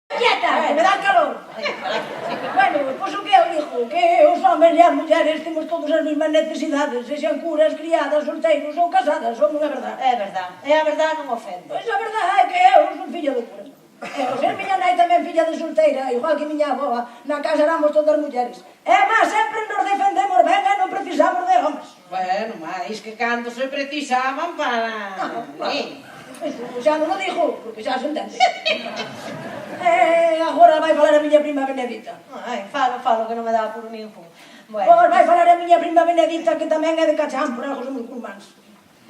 Quieta, que me dá calor. Bueno, pois o que eu digo, que os homens e as mulleres temos todas as mesmas necesidades, sexan curas, criadas, solteiros ou casadas, son unha verdade. É verdade, e a verdade non ofende. Pois a verdade é que eu son filla de cura. E o ser miña nai tamén filla de solteira, igual que miña aboa, na casa éramos todas mulleres. E máis sempre nos defendemos ben e non precisamos de homes. Bueno, máis que cando se precisaban para... Eso xa non o digo, porque xa se entende. Agora vai falar a miña prima Benedita. Ai, falo, que non me dá apuro ningún. Pois vai falar a miña prima Benedita, que tamén é de Cachán, por algo somos curmáns.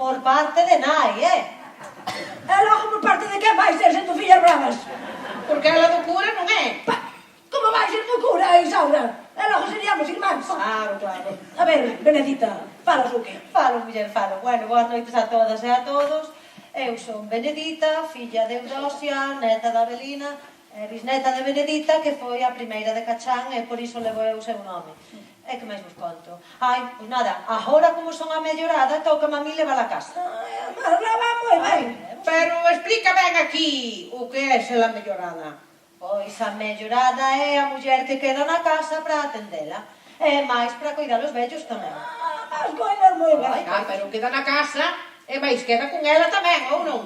Por parte de nai, E logo por parte de que vai ser sendo fillas bravas? Porque ela do cura non é. Como vai ser do cura, Isaura? E logo seríamos irmáns. Claro. A ver, Benedita, falas o que? Falo, muller, falo. Bueno, boas noites a todas e a todos. Eu son Benedita, filla de Eudosia, neta da Avelina, bisneta de Benedita, que foi a primeira de Cachán, e por iso levo eu o seu nome. E que máis vos conto? Ai, pois nada, agora como son a mellorada, toca a mí levar a casa. Mas lá va moi ben. Pero explica ben aquí o que é ser a mellorada. Pois a mellorada é a muller que queda na casa para atendela. E máis para cuidar os vellos tamén. As coidas moi ben. Pero queda na casa e máis queda con ela tamén, ou non?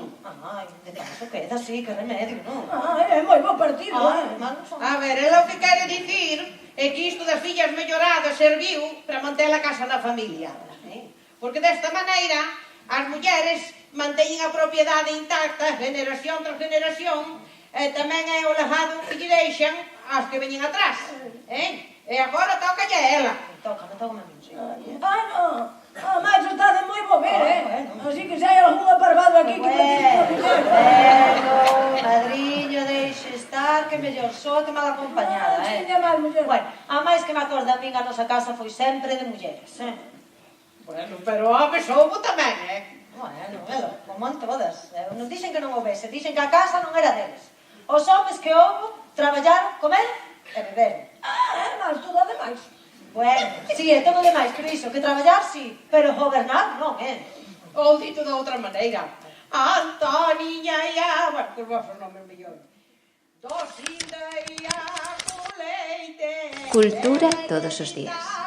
Ai, de paso queda así, que remedio, non? É moi bo partido, A ver, ela o que quere dicir é que isto das fillas melloradas serviu para manter a casa na familia. Porque desta maneira as mulleres manteñen a propiedade intacta, generación tras generación, e tamén é o legado que lle deixan as que veñen atrás. E agora toca a ela. Tócame a mí, sí. Non. Mas está de moi bo ver, Así que se hai algunha parvado aquí que precisa muller. Madriño, deixe estar, que mellor soa que mal acompañada, Tiña mal, muller. Bueno, a máis que me acorda a min, a nosa casa foi sempre de mulleres, Bueno, pero homes houbo tamén, Bueno, como en todas. Non dixen que non houvese, dixen que a casa non era deles. Os homes que houbo traballaron, comeron e beberon. Mas todo ademais. Bueno, sí, é todo demais, pero iso, que traballar, sí, pero gobernar, non, Ou dito de outra maneira. Antoniña ia... Bueno, que os vosos nomes mellor. Dosinda ia co leite. Cultura todos os días.